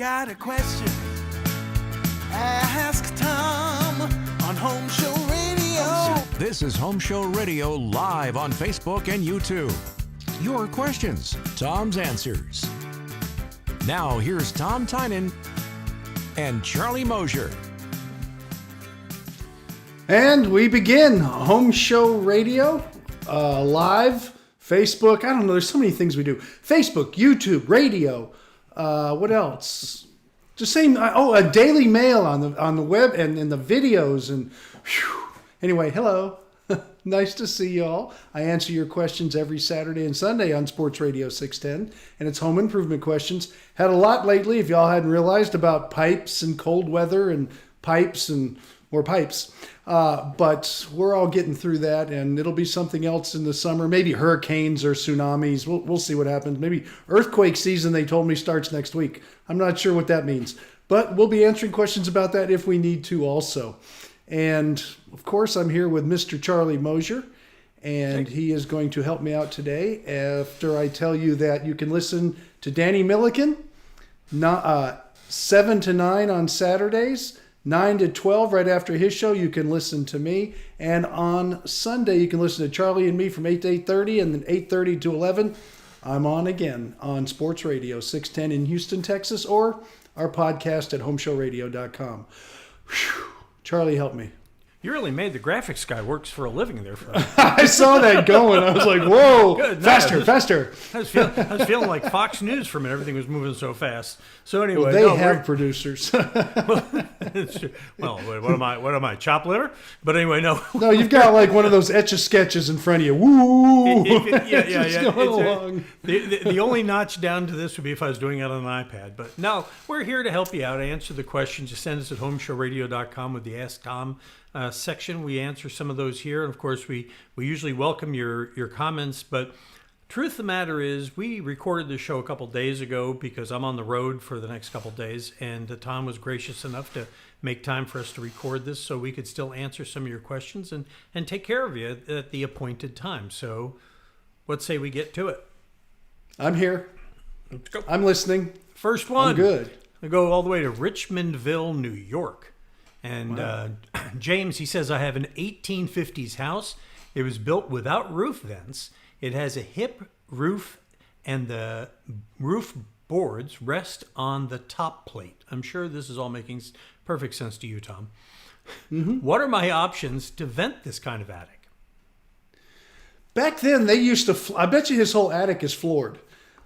got a question, Ask Tom on Home Show Radio. This is Home Show Radio live on Facebook and YouTube. Your questions, Tom's answers. Now here's Tom Tynan and Charlie Mosier. And we begin Home Show Radio, live, Facebook. I don't know. There's so many things we do. Facebook, YouTube, radio. What else? Just saying. A Daily Mail on the web and in the videos and. Whew. Anyway, hello. Nice to see y'all. I answer your questions every Saturday and Sunday on Sports Radio 610, and it's home improvement questions. Had a lot lately, if y'all hadn't realized, about pipes and cold weather and pipes and more pipes. But we're all getting through that, and it'll be something else in the summer. Maybe hurricanes or tsunamis. We'll see what happens. Maybe earthquake season, they told me, starts next week. I'm not sure what that means. But we'll be answering questions about that if we need to also. And, of course, I'm here with Mr. Charlie Mosier, and he is going to help me out today after I tell you that you can listen to Danny Milliken 7 to 9 on Saturdays, 9 to 12 right after his show. You can listen to me. And on Sunday, you can listen to Charlie and me from 8 to 8:30, and then 8:30 to 11. I'm on again on Sports Radio 610 in Houston, Texas, or our podcast at homeshowradio.com. Whew. Charlie, help me. You really made the graphics guy works for a living there for a I saw that going. I was like, whoa, Good. faster. I was feeling like Fox News for a minute. Everything was moving so fast. So anyway, Well, they have producers. Well, what am I, chop liver? But anyway, no. No, you've got like one of those Etch-a-Sketches in front of you. Woo! Yeah. Going along. The only notch down to this would be if I was doing it on an iPad. But no, we're here to help you out. Answer the questions. You send us at homeshowradio.com with the Ask Tom section. We answer some of those here. And of course, we usually welcome your comments. But truth of the matter is, we recorded this show a couple days ago because I'm on the road for the next couple days. And Tom was gracious enough to make time for us to record this so we could still answer some of your questions and take care of you at the appointed time. So let's say we get to it. I'm here. Let's go. I'm listening. First one. I'm good. I go all the way to Richmondville, New York. And Wow. James, he says, I have an 1850s house. It was built without roof vents. It has a hip roof, and the roof boards rest on the top plate. I'm sure this is all making perfect sense to you, Tom. Mm-hmm. What are my options to vent this kind of attic? Back then, they used to, I bet you his whole attic is floored.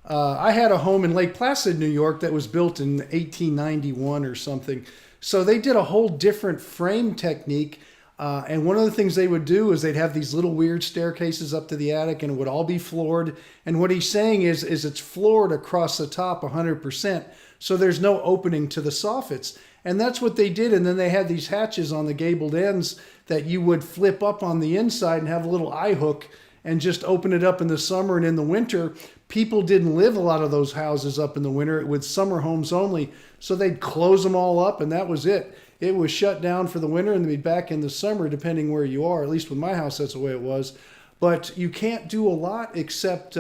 I had a home in Lake Placid, New York that was built in 1891 or something. So they did a whole different frame technique. And one of the things they would do is they'd have these little weird staircases up to the attic, and it would all be floored. And what he's saying is it's floored across the top 100%. So there's no opening to the soffits. And that's what they did. And then they had these hatches on the gabled ends that you would flip up on the inside and have a little eye hook and just open it up in the summer. And in the winter, people didn't live a lot of those houses up in the winter with summer homes only. So they'd close them all up, and that was it. It was shut down for the winter and they'd be back in the summer, depending where you are. At least with my house, that's the way it was. But you can't do a lot except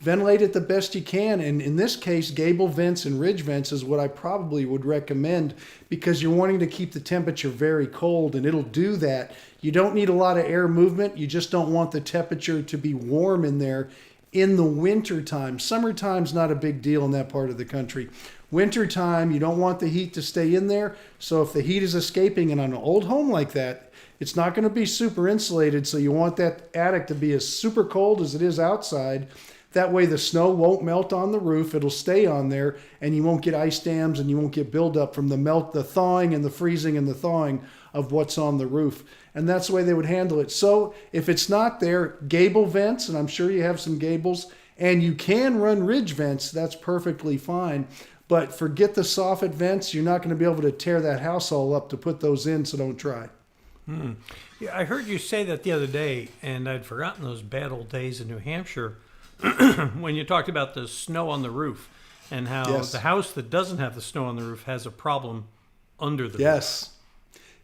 ventilate it the best you can. And in this case, gable vents and ridge vents is what I probably would recommend, because you're wanting to keep the temperature very cold, and it'll do that. You don't need a lot of air movement. You just don't want the temperature to be warm in there in the winter time. Summertime's not a big deal in that part of the country. Winter time, you don't want the heat to stay in there. So if the heat is escaping, and on an old home like that, it's not going to be super insulated. So you want that attic to be as super cold as it is outside. That way the snow won't melt on the roof. It'll stay on there, and you won't get ice dams, and you won't get buildup from the thawing and the freezing and the thawing of what's on the roof. And that's the way they would handle it. So if it's not there, gable vents, and I'm sure you have some gables, and you can run ridge vents, that's perfectly fine. But forget the soffit vents. You're not going to be able to tear that house all up to put those in, so don't try. Yeah, I heard you say that the other day, and I'd forgotten those bad old days in New Hampshire when you talked about the snow on the roof and how the house that doesn't have the snow on the roof has a problem under the roof.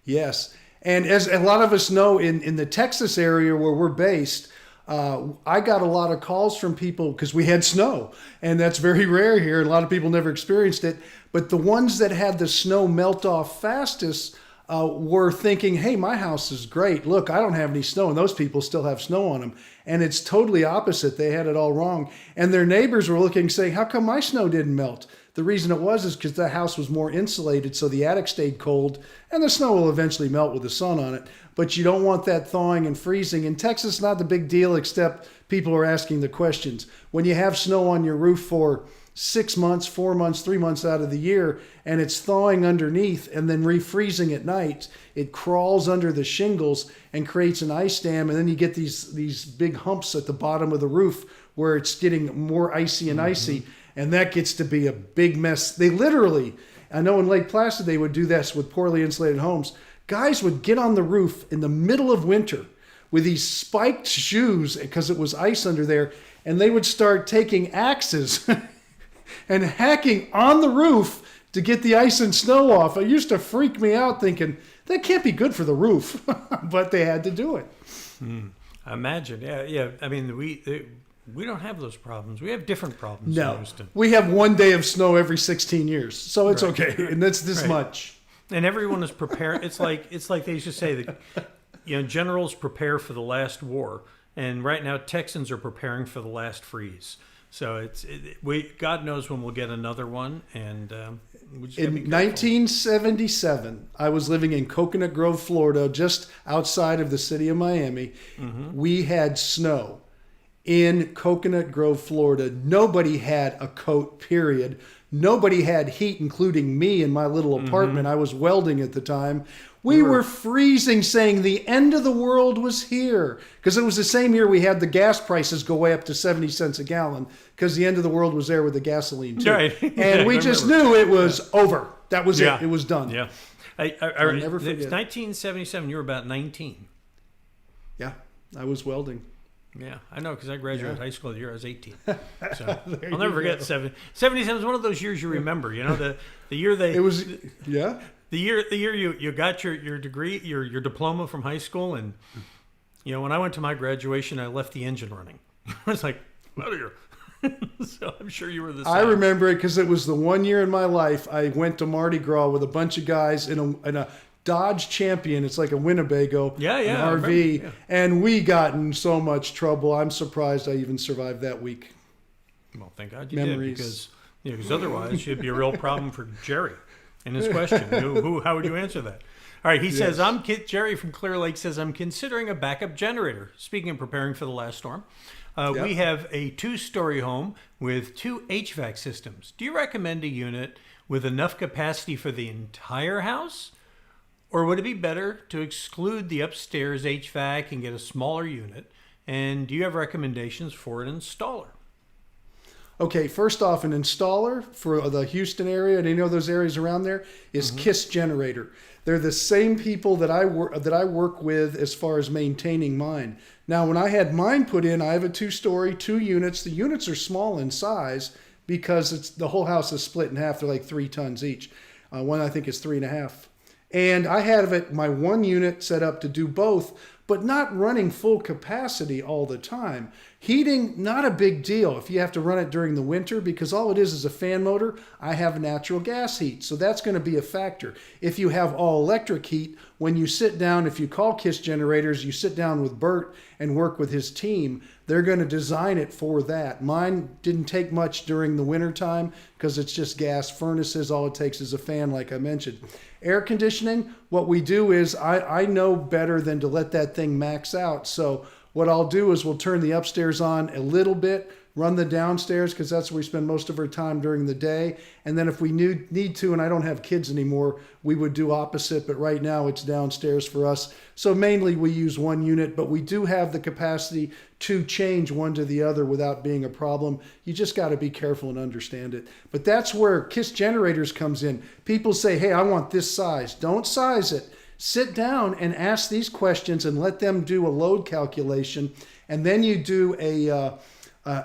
Yes. And as a lot of us know, in the Texas area where we're based, I got a lot of calls from people because we had snow, and that's very rare here. A lot of people never experienced it. But the ones that had the snow melt off fastest were thinking, hey, my house is great. Look, I don't have any snow, and those people still have snow on them. And it's totally opposite. They had it all wrong. And their neighbors were looking, saying, how come my snow didn't melt? The reason it was is because the house was more insulated, so the attic stayed cold, and the snow will eventually melt with the sun on it. But you don't want that thawing and freezing. In Texas, not the big deal, except people are asking the questions. When you have snow on your roof for 6 months, 4 months, 3 months out of the year, and it's thawing underneath and then refreezing at night, it crawls under the shingles and creates an ice dam, and then you get these big humps at the bottom of the roof where it's getting more icy and icy, and that gets to be a big mess. They literally, I know in Lake Placid they would do this with poorly insulated homes. Guys would get on the roof in the middle of winter with these spiked shoes because it was ice under there, and they would start taking axes and hacking on the roof to get the ice and snow off. It used to freak me out thinking, that can't be good for the roof, but they had to do it. Imagine, yeah. I mean, we don't have those problems. We have different problems in No, Houston. we have 1 day of snow every 16 years, so it's Right. okay, and that's this Right. much. And everyone is prepared. It's like they used to say that, generals prepare for the last war, and right now Texans are preparing for the last freeze. So God knows when we'll get another one, and we just gotta be In careful. 1977, I was living in Coconut Grove, Florida, just outside of the city of Miami. We had snow in Coconut Grove, Florida. Nobody had a coat, period. Nobody had heat, including me in my little apartment. I was welding at the time. We were freezing, saying the end of the world was here. Because it was the same year we had the gas prices go way up to 70 cents a gallon, because the end of the world was there with the gasoline, too. Right. And Yeah, we I just remember. knew it was over. That was Yeah. it. It was done. Yeah. I'll never forget. It's 1977. You were about 19. Yeah, I was welding. Yeah, I know, because I graduated high school the year I was 18. So I'll you never forget go. 77 is one of those years you remember. You know, the year they It was, yeah. the year you got your degree, your diploma from high school, and when I went to my graduation, I left the engine running. I was like, out of here. So I'm sure you were the same. I remember it because it was the 1 year in my life I went to Mardi Gras with a bunch of guys in a Dodge Champion. It's like a Winnebago, Yeah, an I RV, remember, yeah. and we got in so much trouble. I'm surprised I even survived that week. Well, thank God you Memories. did, because otherwise you'd be a real problem for Jerry and his question. How would you answer that? All right, he says, Jerry from Clear Lake says, I'm considering a backup generator. Speaking of preparing for the last storm, we have a 2-story home with 2 HVAC systems. Do you recommend a unit with enough capacity for the entire house? Or would it be better to exclude the upstairs HVAC and get a smaller unit? And do you have recommendations for an installer? Okay, first off, an installer for the Houston area, and those areas around there, is KISS Generator. They're the same people that I work with as far as maintaining mine. Now, when I had mine put in, I have a 2-story, 2 units. The units are small in size because the whole house is split in half. They're like 3 tons each. One I think is 3.5. And I have my 1 unit set up to do both, but not running full capacity all the time. Heating, not a big deal if you have to run it during the winter, because all it is a fan motor. I have natural gas heat, so that's going to be a factor. If you have all electric heat, when you sit down, if you call KISS Generators, you sit down with Bert and work with his team, they're going to design it for that. Mine didn't take much during the winter time because it's just gas furnaces. All it takes is a fan, like I mentioned. Air conditioning, what we do is I know better than to let that thing max out. So what I'll do is we'll turn the upstairs on a little bit, run the downstairs because that's where we spend most of our time during the day. And then if we need to, and I don't have kids anymore, we would do opposite. But right now it's downstairs for us. So mainly we use 1 unit, but we do have the capacity to change one to the other without being a problem. You just got to be careful and understand it. But that's where KISS Generators comes in. People say, hey, I want this size. Don't size it. Sit down and ask these questions and let them do a load calculation. And then you do a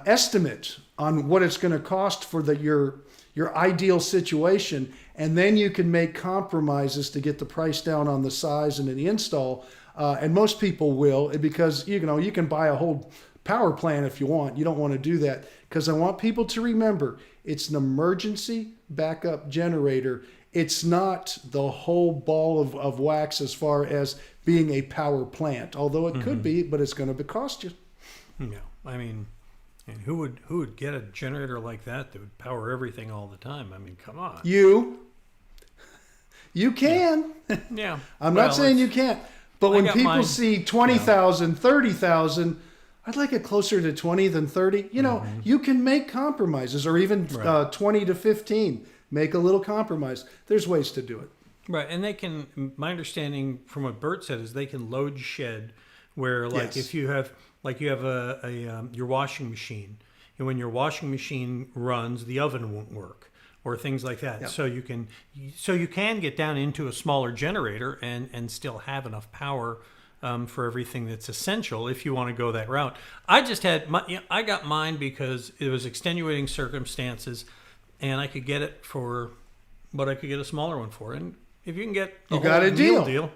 estimate on what it's going to cost for your ideal situation, and then you can make compromises to get the price down on the size and the install. And most people will, because you can buy a whole power plant if you want. You don't want to do that, because I want people to remember it's an emergency backup generator. It's not the whole ball of wax as far as being a power plant, although it could be, but it's going to cost you. No, I mean, and who would get a generator like that would power everything all the time? I mean, come on. You can. Yeah. I'm not saying you can't. But when people mine. see 20,000, 30,000, I'd like it closer to 20 than 30. You can make compromises, or even 20 to 15. Make a little compromise. There's ways to do it. Right, and they can. My understanding from what Bert said is they can load shed, where like Yes. if you have your washing machine, and when your washing machine runs, the oven won't work, or things like that. Yep. So you can get down into a smaller generator and still have enough power for everything that's essential if you want to go that route. I just had I got mine because it was extenuating circumstances, and I could get it for what I could get a smaller one for. And if you can get You got a meal deal.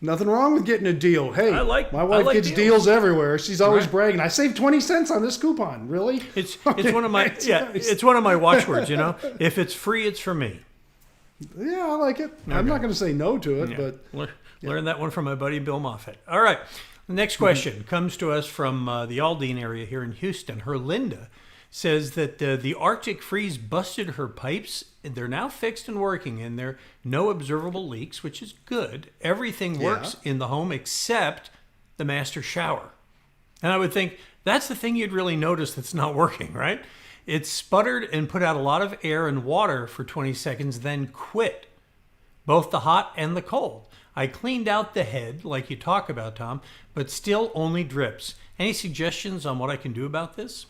Nothing wrong with getting a deal. Hey, I like gets deals. deals everywhere. She's always Right. bragging. I saved 20 cents on this coupon. Really? It's one of my it's one of my watchwords. If it's free, it's for me. Yeah, I like it. I'm not going to say no to it, Yeah. but Learned that one from my buddy Bill Moffat. All right. The next question comes to us from the Aldine area here in Houston. Herlinda says that the Arctic freeze busted her pipes. They're now fixed and working, and there are no observable leaks, which is good. Everything works in the home except the master shower. And I would think that's the thing you'd really notice that's not working, right? It sputtered and put out a lot of air and water for 20 seconds, then quit, both the hot and the cold. I cleaned out the head, like you talk about, Tom, but still only drips. Any suggestions on what I can do about this?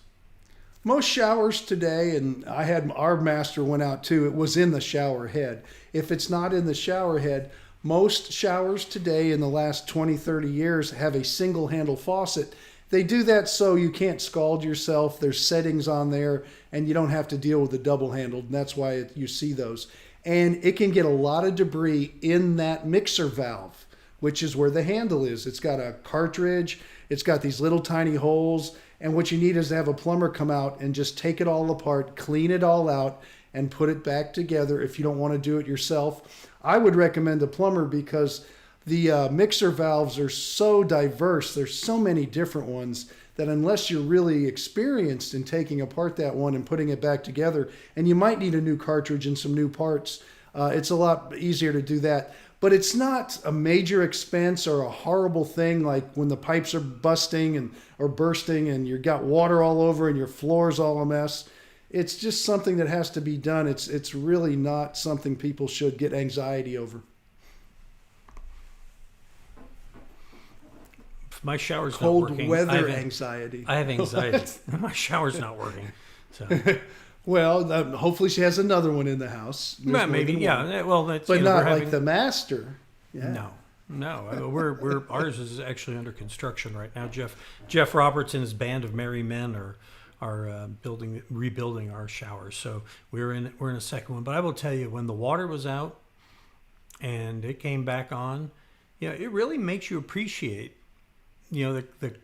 most showers today, and I had our master went out too, it was in the shower head. If it's not in the shower head, most showers today in the last 20, 30 years have a single handle faucet. They do that so you can't scald yourself. There's settings on there, and you don't have to deal with the double handled, and that's why you see those. And it can get a lot of debris in that mixer valve, which is where the handle is. It's got a cartridge, it's got these little tiny holes, and what you need is to have a plumber come out and just take it all apart, clean it all out, and put it back together if you don't want to do it yourself. I would recommend a plumber because the mixer valves are so diverse. There's so many different ones that unless you're really experienced in taking apart that one and putting it back together, and you might need a new cartridge and some new parts, it's a lot easier to do that. But it's not a major expense or a horrible thing like when the pipes are busting or bursting and you've got water all over and your floor's all a mess. It's just something that has to be done. It's really not something people should get anxiety over. My shower's Cold not working. weather anxiety. I have anxiety. My shower's not working. So Well, hopefully she has another one in the house. There's well, more maybe, than yeah. one. Well, that's, But you know, not we're like having, the master. Yeah. No. We're ours is actually under construction right now. Jeff Roberts and his band of merry men are rebuilding our showers. So we're in a second one. But I will tell you, when the water was out and it came back on, it really makes you appreciate, the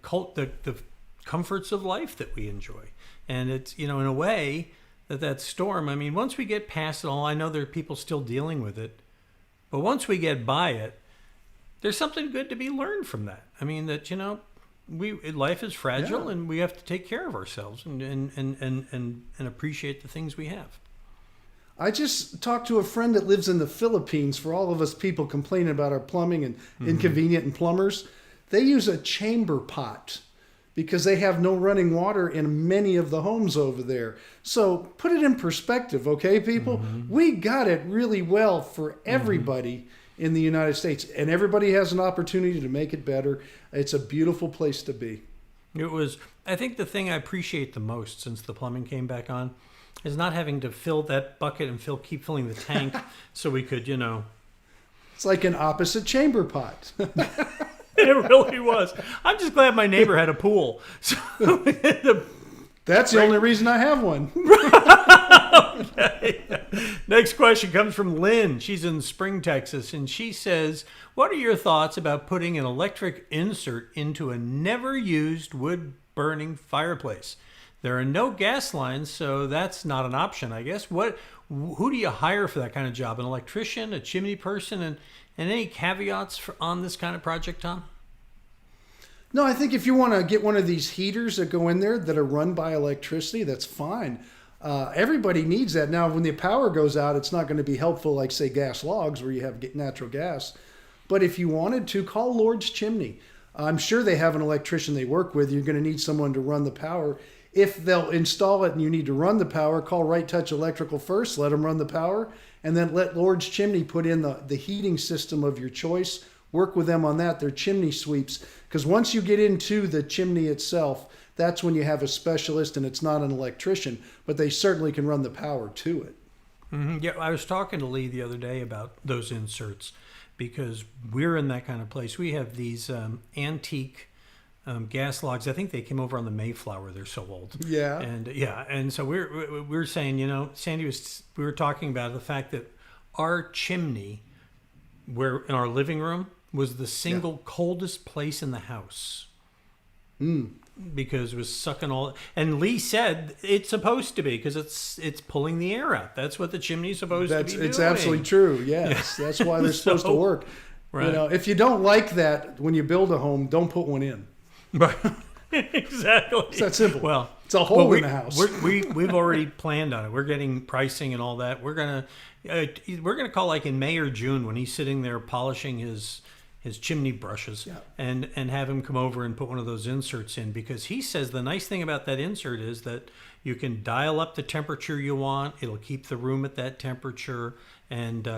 comforts of life that we enjoy. And it's, in a way that storm, I mean, once we get past it all, I know there are people still dealing with it, but once we get by it, there's something good to be learned from that. I mean, that, life is fragile, and we have to take care of ourselves and appreciate the things we have. I just talked to a friend that lives in the Philippines. For all of us people complaining about our plumbing and inconvenient and plumbers, they use a chamber pot because they have no running water in many of the homes over there. So put it in perspective, okay, people? We got it really well for everybody in the United States, and everybody has an opportunity to make it better. It's a beautiful place to be. I think the thing I appreciate the most since the plumbing came back on is not having to fill that bucket and keep filling the tank so we could, It's like an opposite chamber pot. It really was. I'm just glad my neighbor had a pool. So That's the only reason I have one. Okay. Next question comes from Lynn. She's in Spring, Texas, and she says, what are your thoughts about putting an electric insert into a never-used wood-burning fireplace? There are no gas lines, so that's not an option, I guess. Who do you hire for that kind of job? An electrician, a chimney person, and any caveats on this kind of project, Tom? No, I think if you want to get one of these heaters that go in there that are run by electricity, that's fine. Everybody needs that. Now, when the power goes out, it's not going to be helpful like, say, gas logs where you have natural gas. But if you wanted to, call Lord's Chimney. I'm sure they have an electrician they work with. You're going to need someone to run the power. If they'll install it and you need to run the power, call Right Touch Electrical first, let them run the power, and then let Lord's Chimney put in the heating system of your choice. Work with them on that. They're chimney sweeps. Because once you get into the chimney itself, that's when you have a specialist, and it's not an electrician, but they certainly can run the power to it. Mm-hmm. Yeah, I was talking to Lee the other day about those inserts because we're in that kind of place. We have these antique gas logs. I think they came over on the Mayflower. They're so old. Yeah. And so we're saying, Sandy we were talking about the fact that our chimney, where in our living room, was the single coldest place in the house. Because it was sucking all. And Lee said it's supposed to be because it's pulling the air out. That's what the chimney's supposed to be doing. It's absolutely true. Yes, that's why they're supposed to work. Right. If you don't like that when you build a home, don't put one in. Right. Exactly. It's that simple. Well, it's a hole in the house. We've already planned on it. We're getting pricing and all that. We're gonna call like in May or June when he's sitting there polishing his chimney brushes and have him come over and put one of those inserts in, because he says the nice thing about that insert is that you can dial up the temperature you want. It'll keep the room at that temperature, and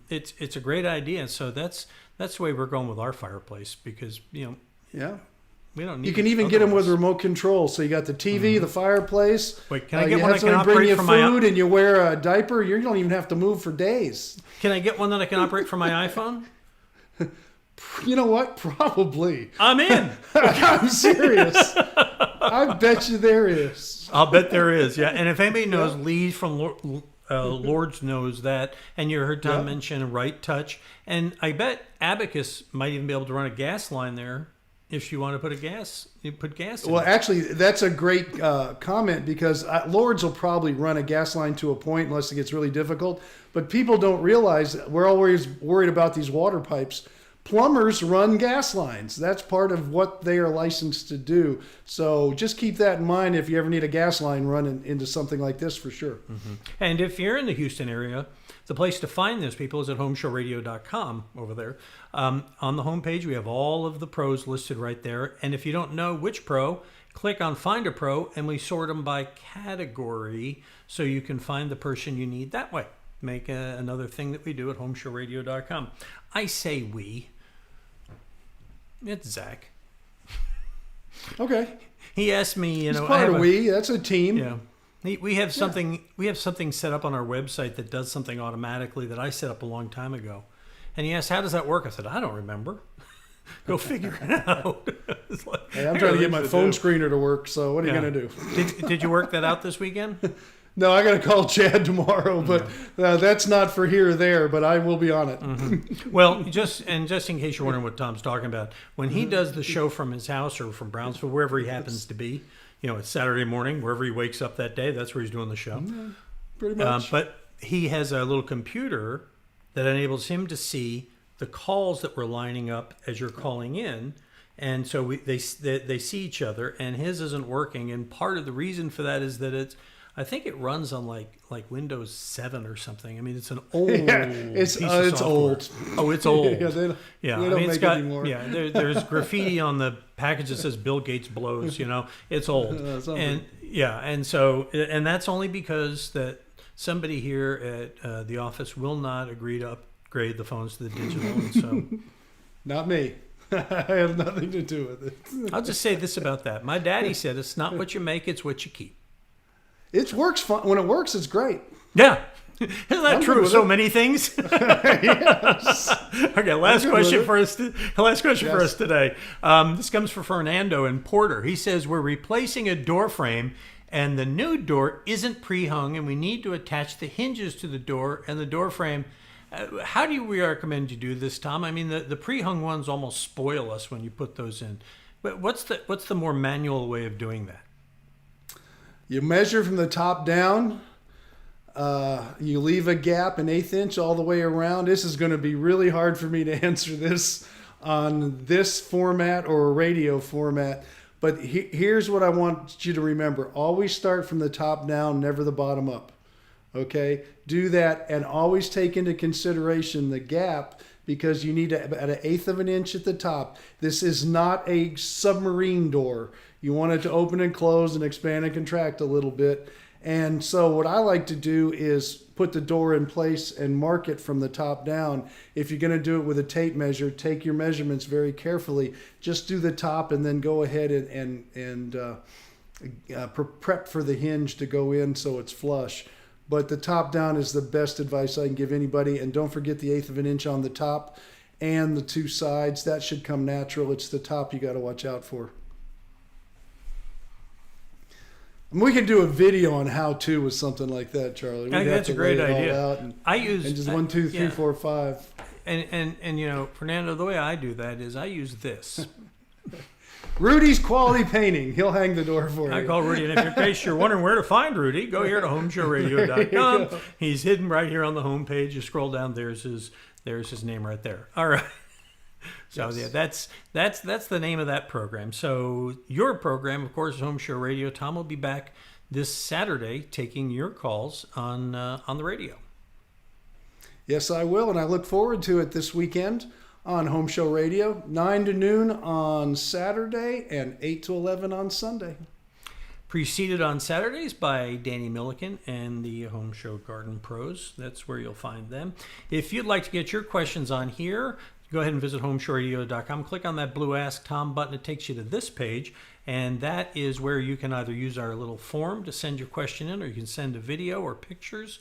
it's a great idea. So that's the way we're going with our fireplace, because we don't need. You can even get them with remote control. So you got the TV, the fireplace. Wait, can I get one that can bring operate you from food, and you wear a diaper? You don't even have to move for days. Can I get one that I can operate from my iPhone? You know what? Probably. I'm in. I'm serious. I bet you there is. I'll bet there is. Yeah, and if anybody knows, Lee from Lord's knows that, and you heard Tom mention Right Touch, and I bet Abacus might even be able to run a gas line there if you want to put gas in. Well, actually, that's a great comment, because Lord's will probably run a gas line to a point unless it gets really difficult. But people don't realize we're always worried about these water pipes. Plumbers run gas lines. That's part of what they are licensed to do. So just keep that in mind if you ever need a gas line running into something like this, for sure. Mm-hmm. And if you're in the Houston area, the place to find those people is at homeshowradio.com over there. On the homepage, we have all of the pros listed right there. And if you don't know which pro, click on Find a Pro, and we sort them by category so you can find the person you need that way. Make another thing that we do at homeshowradio.com. I say we. It's Zach. Okay. He asked me, It's part of we. That's a team. Yeah. We have something. We have something set up on our website that does something automatically that I set up a long time ago. And he asked, "How does that work?" I said, "I don't remember. Go figure it out." Like, hey, I'm trying to get my phone screener to work. So what are you going to do? Did you work that out this weekend? No, I got to call Chad tomorrow, but that's not for here or there, but I will be on it. Mm-hmm. Well, just in case you're wondering what Tom's talking about, when he does the show from his house or from Brownsville, wherever he happens to be, it's Saturday morning, wherever he wakes up that day, that's where he's doing the show. Pretty much. But he has a little computer that enables him to see the calls that we're lining up as you're calling in. And so they see each other, and his isn't working. And part of the reason for that is that I think it runs on like Windows 7 or something. I mean, it's an old it's piece of it's software. old. Oh, it's old. They don't it's make got, it anymore. Yeah, there's graffiti on the package that says Bill Gates blows. It's old. And that's only because that somebody here at the office will not agree to upgrade the phones to the digital. And so, not me. I have nothing to do with it. I'll just say this about that. My daddy said, "It's not what you make; it's what you keep." It works fun. When it works, it's great. Yeah. Isn't that true of so many things? Yes. Okay, last question for us today. This comes from Fernando in Porter. He says, we're replacing a door frame and the new door isn't pre-hung, and we need to attach the hinges to the door and the door frame. How do we recommend you do this, Tom? I mean, the pre-hung ones almost spoil us when you put those in. But what's the more manual way of doing that? You measure from the top down. You leave a gap, an 1/8 inch all the way around. This is going to be really hard for me to answer this on this format or a radio format. But here's what I want you to remember. Always start from the top down, never the bottom up. Okay? Do that, and always take into consideration the gap, because you need at 1/8 of an inch at the top. This is not a submarine door. You want it to open and close and expand and contract a little bit. And so what I like to do is put the door in place and mark it from the top down. If you're going to do it with a tape measure, take your measurements very carefully. Just do the top and then go ahead and prep for the hinge to go in so it's flush. But the top down is the best advice I can give anybody. And don't forget the 1/8 of an inch on the top and the two sides. That should come natural. It's the top you got to watch out for. And we can do a video on how to with something like that, Charlie. I think that's a great idea. I use and just 1, 2, 3, 4, 5. And you know, Fernando, the way I do that is I use this. Rudy's Quality Painting. He'll hang the door for you. I call Rudy, and if in case you're wondering where to find Rudy, go here to homeshowradio.com. He's hidden right here on the homepage. You scroll down, there's his name right there. All right. So yes. Yeah, that's the name of that program. So your program, of course, is Home Show Radio. Tom will be back this Saturday taking your calls on the radio. Yes, I will, and I look forward to it this weekend on Home Show Radio, 9 to noon on Saturday and 8 to 11 on Sunday. Preceded on Saturdays by Danny Milliken and the Home Show Garden Pros. That's where you'll find them. If you'd like to get your questions on here, go ahead and visit homeshowradio.com. Click on that blue Ask Tom button. It takes you to this page, and that is where you can either use our little form to send your question in, or you can send a video or pictures.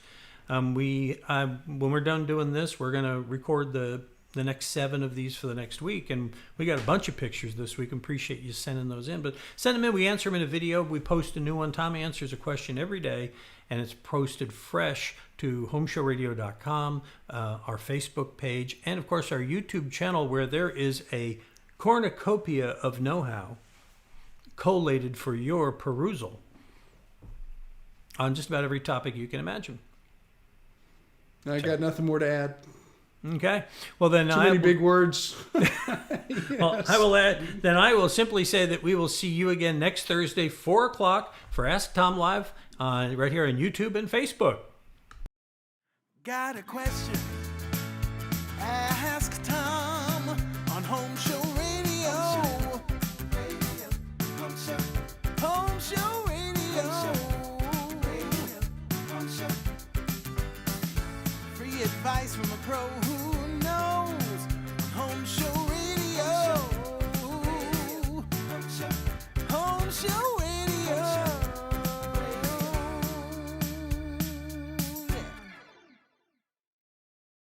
When we're done doing this, we're going to record the next 7 of these for the next week, and we got a bunch of pictures this week. Appreciate you sending those in, but send them in. We answer them in a video. We post a new one. Tom answers a question every day, and it's posted fresh to homeshowradio.com, our Facebook page, and of course our YouTube channel, where there is a cornucopia of know-how collated for your perusal on just about every topic you can imagine. I got nothing more to add. Okay. Well, then too many big words. Yes. Well, I will add. Then I will simply say that we will see you again next Thursday, 4:00 for Ask Tom Live, right here on YouTube and Facebook. Got a question? Ask Tom on Home Show Radio. Home Show Radio. Free advice from a pro who knows. Home Show